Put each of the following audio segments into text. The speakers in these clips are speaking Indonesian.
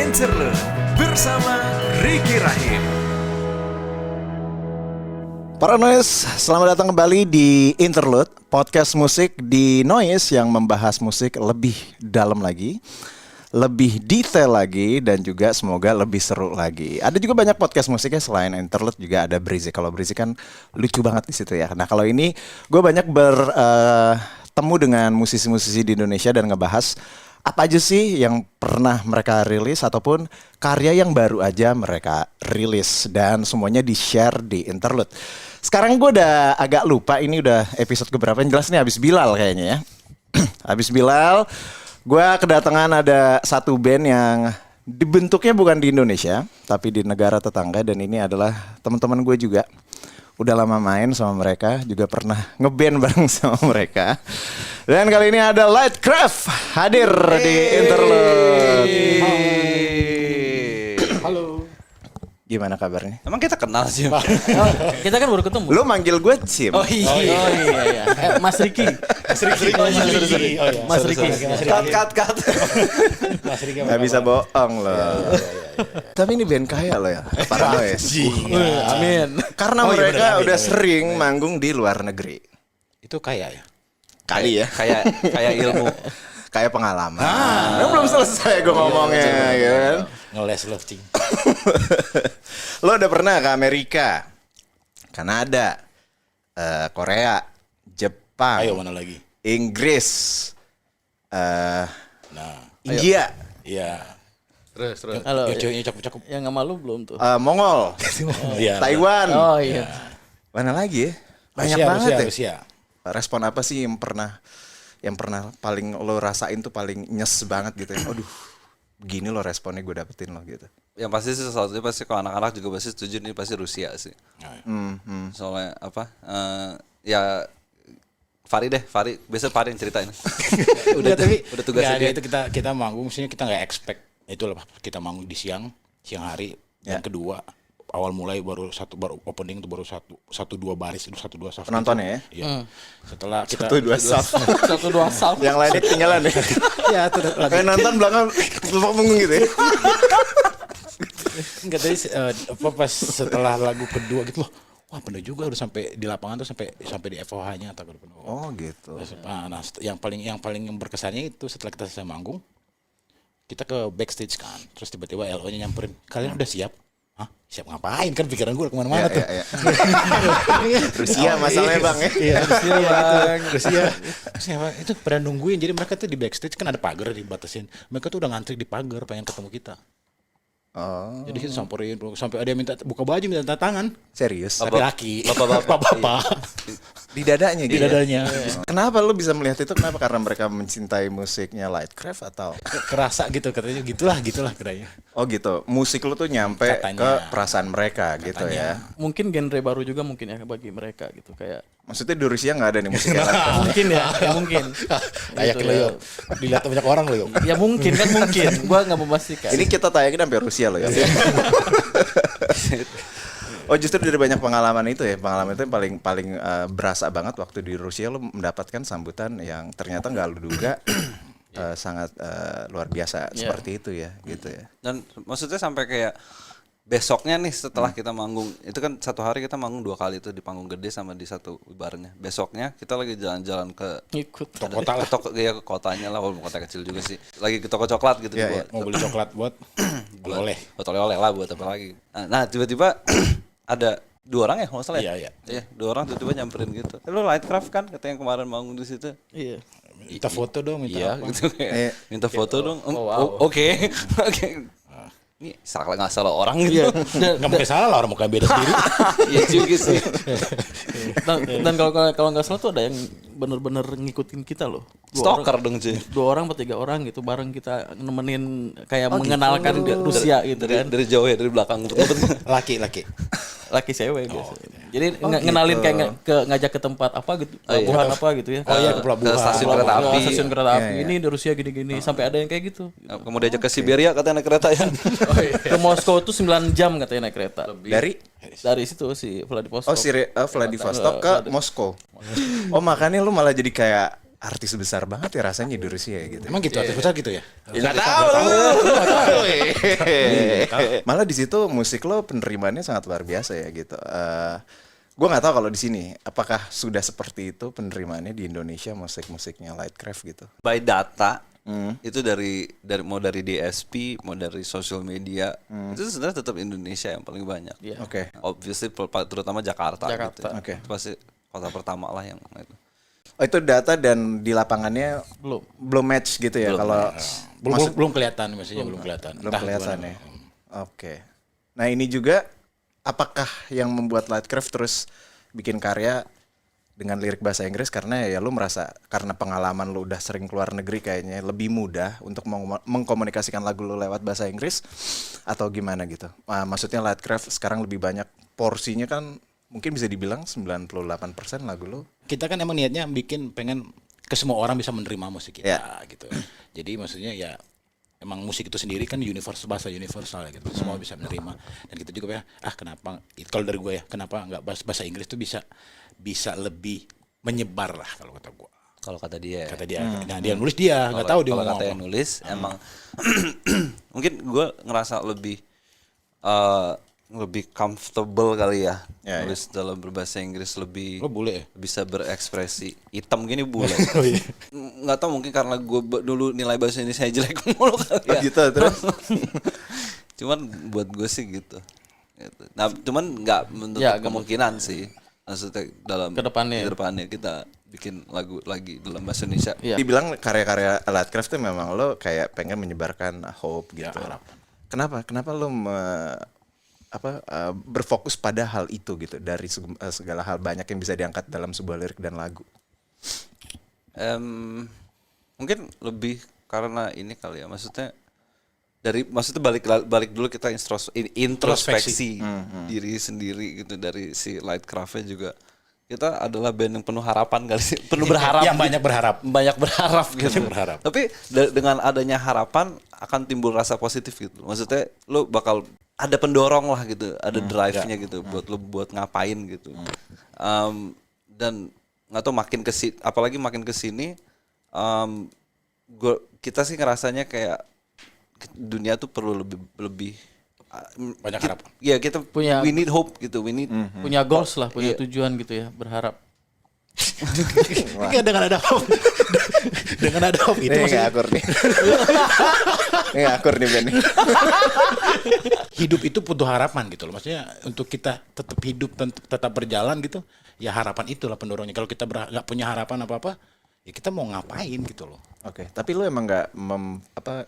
Interlude bersama Ricky Rahim. Para Noise, selamat datang kembali di Interlude, podcast musik di Noise yang membahas musik lebih dalam lagi, lebih detail lagi, dan juga semoga lebih seru lagi. Ada juga banyak podcast musiknya selain Interlude, juga ada Breezy. Kalau Breezy kan lucu banget di situ ya. Nah kalau ini gue banyak bertemu dengan musisi-musisi di Indonesia dan ngebahas apa aja sih yang pernah mereka rilis ataupun karya yang baru aja mereka rilis, dan semuanya di-share di Interlude. Sekarang gue udah agak lupa ini udah episode keberapa, yang jelas nih habis Bilal kayaknya ya. Habis Bilal, gue kedatangan ada satu band yang dibentuknya bukan di Indonesia tapi di negara tetangga, dan ini adalah teman-teman gue juga. Udah lama main sama mereka, juga pernah ngeband bareng sama mereka. Dan kali ini ada Lightcraft hadir di Interlude. Halo. Gimana kabarnya? Emang kita kenal sih? Kita kan baru ketemu. Lu manggil gue Cim. Oh iya. Mas Riki. Mas Riki. Mas Riki. Cut. Mas Riki. Gak bisa bohong loh. Tapi ini band kaya loh ya, para Noise. Amin. Karena Oh, iya, mereka bener, udah amin. sering manggung di luar negeri. Itu kaya ya? Kali ya. Kayak ilmu. Kayak pengalaman. Nah, belum selesai gue ngomongnya, ya kan? Ngeles love cing. Lo udah pernah ke Amerika, Kanada, Korea, Jepang, Ayo mana lagi? Inggris, Nah, India, iya. Terus. Halo. Ceweknya cakep-cakep. Yang nggak malu belum tuh? Mongol, Iya. Taiwan. Oh iya. Mana lagi ya? Banyak Rusia, banget ya. Rusia. Respon apa sih yang pernah paling lo rasain tuh paling nyes banget gitu ya? Aduh, begini lo responnya gue dapetin lo gitu. Yang pasti sih sesuatu pasti kalau anak-anak juga pasti setuju nih pasti Rusia sih. Soalnya apa? Ya Fari biasa Fari yang ceritain. udah tugasnya dia. Itu kita manggung, maksudnya kita nggak expect itu lah, kita manggung di siang hari. Dan kedua awal mulai baru opening itu baru satu dua baris itu satu dua saf. Penontonnya ya? Iya. Setelah kita Satu dua saf. Satu dua sal. Yang lainnya ketinggalan ya? ya itu lagi. Kayak nonton belakang punggung gitu ya? Enggak tadi pas setelah lagu kedua gitu loh. Wah bener juga udah sampai di lapangan tuh sampai di FOH-nya atau penuh. Oh gitu. Nah, yang paling berkesannya itu setelah kita selesai manggung, kita ke backstage kan, terus tiba-tiba LO-nya nyamperin, kalian udah siap? Hah? Siap ngapain? Kan pikiran gue kemana-mana tuh. Rusia masalahnya bang ya? Iya, Rusia bang. Rusia. Itu pada nungguin, jadi mereka tuh di backstage kan ada pagar dibatasin. Mereka tuh udah ngantri di pagar pengen ketemu kita. Oh, Jadi kita sampai ada yang minta buka baju, minta tanda tangan. serius? Tapi laki. Bapak-bapak. Di dadanya Di gitu? dadanya. Kenapa lo bisa melihat itu? Kenapa? Karena mereka mencintai musiknya Lightcraft atau? Kerasa gitu katanya, gitulah katanya. Oh gitu, musik lo tuh nyampe Katanya. ke perasaan mereka gitu ya? Mungkin genre baru juga mungkin ya bagi mereka gitu kayak. Maksudnya di Rusia nggak ada nih musik Lightcraft? Mungkin ya mungkin. Kayak Gitu lo ya. yo. Dilihat banyak orang lo yo. Ya mungkin kan mungkin. Gua nggak memastikan. Ini kita tayangin sampai Rusia loh ya. Oh justru dari banyak pengalaman itu ya, pengalaman itu yang paling berasa banget waktu di Rusia lo mendapatkan sambutan yang ternyata nggak lo duga sangat luar biasa seperti itu ya, gitu ya. Dan maksudnya sampai kayak besoknya nih setelah kita manggung, itu kan satu hari kita manggung 2 kali itu di panggung gede sama di satu barnya. Besoknya kita lagi jalan-jalan ke Ngikut. Kota lah. ke kotanya lah, walaupun kota kecil juga sih. Lagi ke toko coklat gitu Iya, Mau beli coklat buat oleh. Buat oleh-oleh lah, buat apa lagi. Nah tiba-tiba ada 2 orang ya kalau nggak salah ya? Iya. Iya, 2 orang tiba-tiba nyamperin gitu. Lo Lightcraft kan kata yang kemarin manggung di situ. Iya. Minta foto dong, minta Iya apa. gitu kayak Iya. minta foto dong. wow. Oke. Ini salah nggak salah orang gitu. Nggak mungkin salah lah, orang mau beda sendiri. Iya juga sih. Dan kalau nggak salah tuh ada yang bener-bener ngikutin kita loh. Stalker dong cuy. 2 orang atau 3 orang gitu bareng kita nemenin kayak mengenalkan ke Rusia gitu kan. Dari jauh ya, dari belakang. Laki. Laki cewek biasanya. Jadi ngenalin kayak ngajak ke tempat apa gitu, pelabuhan apa gitu ya. Oh iya, ke pelabuhan. Ke stasiun kereta api. Stasiun kereta api. Ini di Rusia gini-gini sampai ada yang kayak gitu. Kamu diajak ke Siberia katanya naik kereta ya. Ke Moskow tuh 9 jam katanya naik kereta. Dari situ si Vladivostok. Vladivostok ke Moskow. Oh makanya lu malah jadi kayak artis besar banget ya rasanya di Rusia ya gitu. Emang gitu artis besar gitu ya? Nggak tahu. Malah di situ musik lo penerimaannya sangat luar biasa ya gitu. Gue nggak tahu kalau di sini apakah sudah seperti itu penerimaannya di Indonesia musik-musiknya Lightcraft gitu. By data itu dari mau dari DSP, mau dari social media, itu sebenarnya tetap Indonesia yang paling banyak. Iya. Oke. Obviously terutama Jakarta. Gitu. Oke. Itu pasti kota pertama lah yang itu. Oh, itu data dan di lapangannya belum match gitu ya kalau Belum kelihatan maksudnya belum kelihatan. belum Entah kelihatan gimana. ya. Oke. Nah ini juga apakah yang membuat Lightcraft terus bikin karya dengan lirik bahasa Inggris karena ya lu merasa karena pengalaman lu udah sering keluar negeri kayaknya lebih mudah untuk mengkomunikasikan lagu lu lewat bahasa Inggris atau gimana gitu. Maksudnya Lightcraft sekarang lebih banyak porsinya kan mungkin bisa dibilang 98% lagu lu. Kita kan emang niatnya pengen ke semua orang bisa menerima musik kita gitu. Jadi maksudnya ya emang musik itu sendiri kan bahasa universal gitu. Semua bisa menerima dan kita juga ya kenapa kalau dari gue ya kenapa nggak bahasa Inggris tuh bisa lebih menyebar lah kalau kata gue. Kalau kata dia. Kata dia. Nah, dia nulis dia nggak tahu dia kalau mau kata yang ngomong. nulis emang mungkin gue ngerasa lebih comfortable kali ya, nulis dalam berbahasa Inggris lebih Lo bule ya? bisa berekspresi. Hitam gini bule. Nggak tahu mungkin karena gue dulu nilai bahasa Indonesia jelek mulu kali ya. Gitu terus. Cuman buat gue sih gitu. Nah cuman nggak menutup kemungkinan sih. Maksudnya dalam kedepannya kita bikin lagu lagi dalam bahasa Indonesia. Iya. Dibilang karya-karya Lightcraft itu memang lo kayak pengen menyebarkan hope gitu. Kenapa lo berfokus pada hal itu gitu dari segala hal banyak yang bisa diangkat dalam sebuah lirik dan lagu? Mungkin lebih karena ini kali ya, maksudnya balik dulu kita introspeksi diri sendiri gitu. Dari si Lightcraft-nya juga kita adalah band yang penuh harapan kali sih, penuh berharap Yang banyak berharap gitu. Tapi dengan adanya harapan akan timbul rasa positif gitu. Maksudnya lu bakal ada pendorong lah gitu, ada drive-nya gitu buat lu buat ngapain gitu. Dan nggak tahu apalagi makin kesini kita sih ngerasanya kayak dunia tuh perlu lebih banyak harapan. Ya kita we need hope gitu, punya goals lah, punya tujuan gitu ya, berharap. Dengan ada hope. Dengan ada hope itu Ini maksudnya nggak akur nih. Ini nggak akur nih Ben. hidup itu butuh harapan gitu loh. Maksudnya untuk kita tetap hidup dan tetap berjalan gitu, ya harapan itulah pendorongnya. Kalau kita nggak punya harapan apa-apa, ya kita mau ngapain gitu loh. Oke, tapi lu emang nggak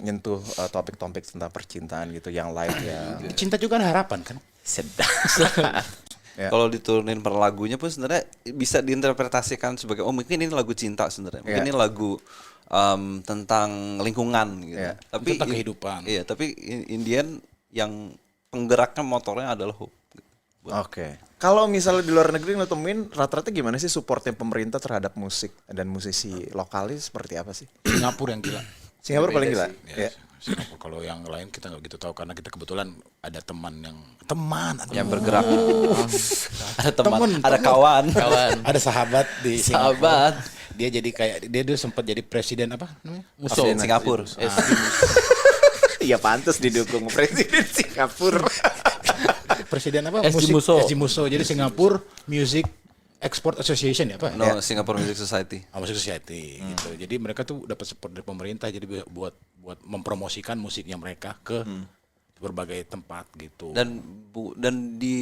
nyentuh topik-topik tentang percintaan gitu yang light ya. Cinta juga kan harapan kan? Ya. Kalau diturunin per lagunya pun sebenarnya bisa diinterpretasikan sebagai mungkin ini lagu cinta sebenarnya, mungkin ini lagu tentang lingkungan gitu. Tapi tentang kehidupan. Iya, tapi Indian yang penggeraknya motornya adalah hope. Oke. Kalau misalnya di luar negeri lo temuin rata-rata gimana sih supportnya pemerintah terhadap musik dan musisi lokalnya seperti apa sih? Singapura yang gila. Singapura paling gila. Ya. Singapura. Kalau yang lain kita nggak gitu tahu karena kita kebetulan ada teman yang bergerak. Ada teman, ada kawan, ada sahabat di sahabat. Dia jadi kayak dia dulu sempat jadi presiden apa namanya? Presiden Singapura. Iya pantas didukung presiden Singapura. Presiden apa? SG Muso. Jadi Singapura Music Export Association ya Pak? No, Singapore Music Society. Music Society gitu. Jadi mereka tuh dapat support dari pemerintah jadi buat mempromosikan musiknya mereka ke berbagai tempat gitu. Dan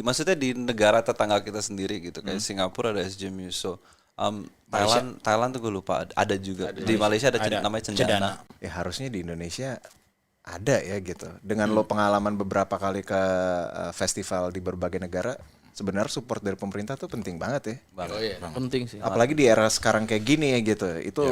maksudnya di negara tetangga kita sendiri gitu kayak Singapura ada SG Muso. Thailand tuh gue lupa ada juga. Di Malaysia ada namanya Cendana. Ya harusnya di Indonesia ada ya gitu. Dengan lo pengalaman beberapa kali ke festival di berbagai negara, sebenarnya support dari pemerintah tuh penting banget ya. Penting sih. Apalagi di era sekarang kayak gini ya gitu. Itu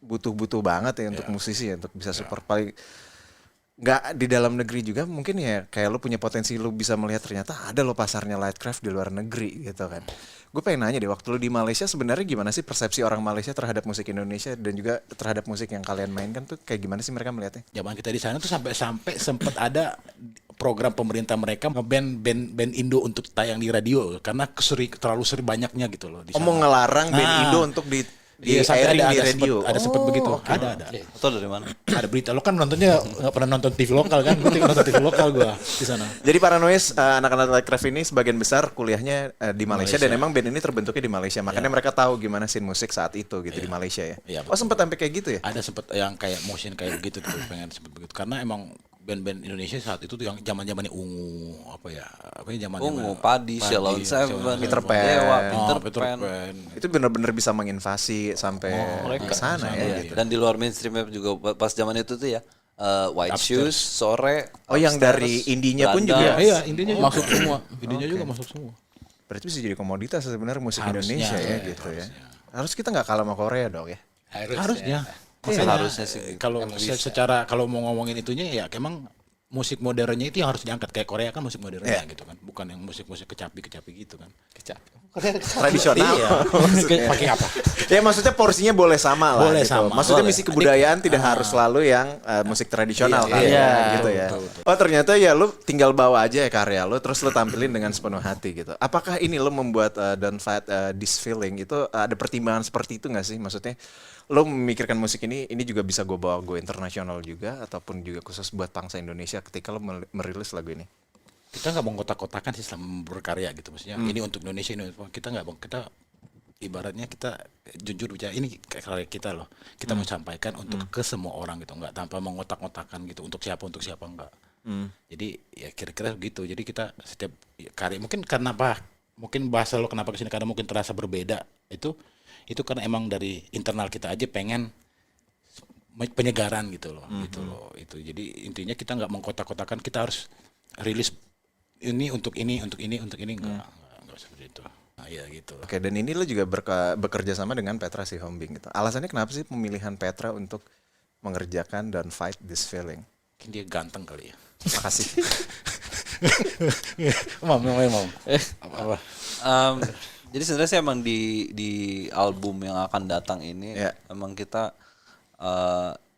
butuh banget ya untuk musisi ya, untuk bisa support. Paling nggak di dalam negeri juga mungkin ya kayak lo punya potensi lo bisa melihat ternyata ada lo pasarnya Lightcraft di luar negeri gitu kan. Gue pengen nanya deh, waktu lo di Malaysia sebenarnya gimana sih persepsi orang Malaysia terhadap musik Indonesia dan juga terhadap musik yang kalian mainkan tuh kayak gimana sih mereka melihatnya? Zaman kita di sana tuh sampai sempat ada program pemerintah mereka ngeband band Indo untuk tayang di radio karena terlalu sering banyaknya gitu loh di sana. Mau ngelarang band Indo untuk Iya, sampai airing di ada radio. ada sempet begitu. Ada. Atau dari mana? Ada berita. Lo kan nontonnya nggak pernah nonton TV lokal kan? Gue nonton TV lokal gue di sana. Jadi para noise anak-anak Lightcraft ini sebagian besar kuliahnya di Malaysia dan emang band ini terbentuknya di Malaysia. Makanya mereka tahu gimana scene musik saat itu gitu di Malaysia ya. Iya, Oh sempat sampai kayak gitu ya? Ada sempet yang kayak motion kayak begitu tuh, pengen sempet begitu. Karena emang band-band Indonesia saat itu tuh yang zaman-zamannya ungu zaman Ungu, Padi, Shalom Seven, Peter Pan. Dewa, Peter Pan. Itu benar-benar bisa menginvasi sampai ke sana ya. Gitu. Dan di luar mainstreamnya juga pas zaman itu tuh ya White Shoes, Sore. Oh yang Upstairs, dari indinya pun Branda. juga. Iya, intinya juga Masuk semua. Intinya juga masuk semua. Berarti bisa jadi komoditas sebenarnya musik Harusnya, Indonesia ya iya, gitu ya. Harus kita nggak kalah sama Korea dong ya. Harusnya. Harusnya sih. Kalau secara kalau mau ngomongin itunya ya emang musik modernnya itu yang harus diangkat, kayak Korea kan musik modernnya gitu kan, bukan yang musik-musik kecapi gitu kan. Tradisional. Iya. Pakai apa? Ya maksudnya porsinya boleh sama lah Boleh gitu. sama. Maksudnya Boleh. misi kebudayaan tidak harus selalu yang musik tradisional kan gitu ya. Oh ternyata ya lu tinggal bawa aja ya karya lu terus lu tampilin dengan sepenuh hati gitu. Apakah ini lu membuat Don't Fight This Feeling itu ada pertimbangan seperti itu nggak sih? Maksudnya lu memikirkan musik ini juga bisa gue bawa go internasional juga ataupun juga khusus buat bangsa Indonesia ketika lu merilis lagu ini? Kita nggak mau kotak-kotakan sih selama berkarya gitu, maksudnya ini untuk Indonesia, ini kita nggak mau, kita ibaratnya kita jujur bicara ini karya kita loh, kita mau sampaikan untuk ke semua orang gitu, nggak tanpa mengotak-kotakan gitu untuk siapa enggak. Jadi ya kira-kira begitu. Jadi kita setiap karya mungkin karena apa, mungkin bahasa lo kenapa kesini karena mungkin terasa berbeda itu karena emang dari internal kita aja pengen penyegaran gitu loh. Itu jadi intinya kita nggak mengkotak-kotakan, kita harus rilis ini untuk ini enggak seperti itu. Nah, ya gitu. Oke, dan ini lo juga bekerja sama dengan Petra Sihombing gitu. Alasannya kenapa sih pemilihan Petra untuk mengerjakan Don't Fight This Feeling? Mungkin dia ganteng kali ya. Makasih. Mam. Apa? Jadi sebenarnya sih emang di album yang akan datang ini emang kita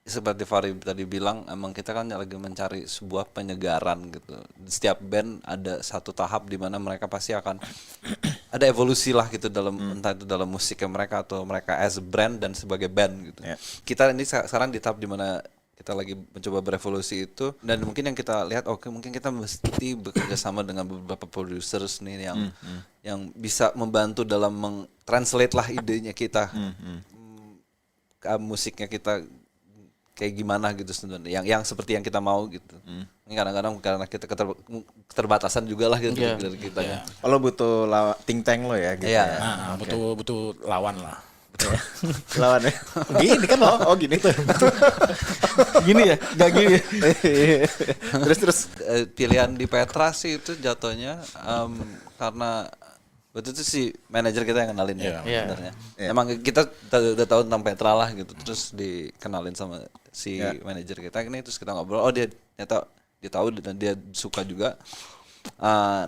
seperti Fahri tadi bilang, emang kita kan lagi mencari sebuah penyegaran gitu. Setiap band ada satu tahap di mana mereka pasti akan ada evolusi lah gitu dalam entah itu dalam musiknya mereka atau mereka as brand dan sebagai band gitu. Kita ini sekarang di tahap di mana kita lagi mencoba berevolusi itu, dan mungkin yang kita lihat mungkin kita mesti bekerja sama dengan beberapa producers nih yang bisa membantu dalam meng-translate lah idenya kita musiknya kita kayak gimana gitu sebenarnya, yang seperti yang kita mau gitu. Kadang-kadang karena kita keterbatasan juga lah gitu dari kita. Lo butuh think tank lo ya gitu ya. Nah, butuh lawan lah. Lawannya. Gini kan lo. Oh gini tuh. Gini ya? Gak gini ya? Terus. Pilihan di Petra sih itu jatuhnya karena waktu itu si manajer kita yang kenalin sebenarnya. Emang kita udah tahu tentang Petra lah gitu, terus dikenalin sama si manajer kita ini, terus kita ngobrol, dia tahu dan dia suka juga.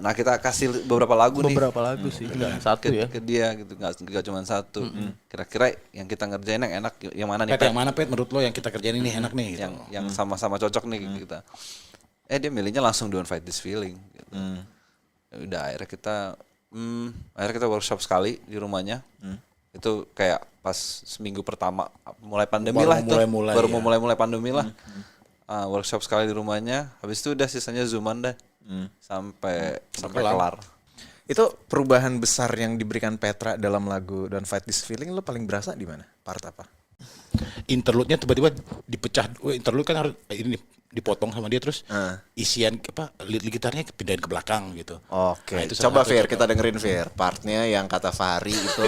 Nah kita kasih beberapa lagu sih, nggak satu ya ke dia gitu, nggak cuma satu. Kira-kira yang kita ngerjain yang enak yang mana nih Pet? Yang mana Pet menurut lo yang kita kerjain ini enak nih gitu. Yang sama-sama cocok nih kita. Dia milihnya langsung Don't Fight This Feeling gitu. Udah akhirnya kita workshop sekali di rumahnya. Itu kayak pas seminggu pertama mulai pandemi lah itu. Baru mau mulai pandemi lah. Workshop sekali di rumahnya. Habis itu udah sisanya zooman deh. Sampai kelar. Itu perubahan besar yang diberikan Petra dalam lagu Don't Fight This Feeling lo paling berasa di mana? Part apa? Interlude-nya tiba-tiba dipecah. Interlude kan harus ini dipotong sama dia, terus isian lead gitarnya pindahin ke belakang gitu. Oke. Nah, itu coba Fir, kita dengerin Fir. Partnya yang kata Fahri itu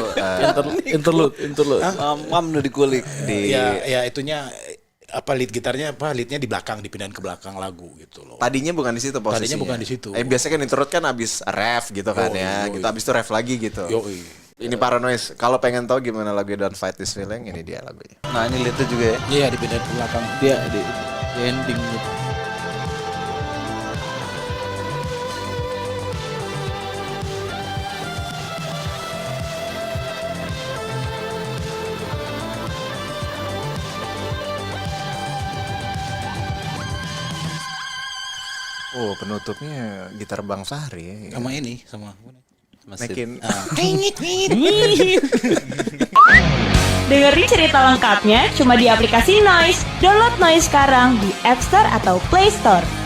interlude. Mam udah dikulik ya itunya lead gitarnya leadnya di belakang, dipindahin ke belakang lagu gitu loh. Tadinya bukan di situ posisinya. Tadinya bukan di situ. Biasanya kan interlude kan abis ref gitu kan gitu. Abis itu ref lagi gitu. Ini Paranoise. Kalau pengen tahu gimana lagu Don't Fight This Feeling, ini dia lagunya. Nah ini lihatnya juga ya. Iya, dipindahin ke belakang. Dia di ending gitu. Oh, penutupnya gitar Bang Fahri ya. Sama Makin Dengerin cerita lengkapnya cuma di aplikasi Noise. Download Noise sekarang di App Store atau Play Store.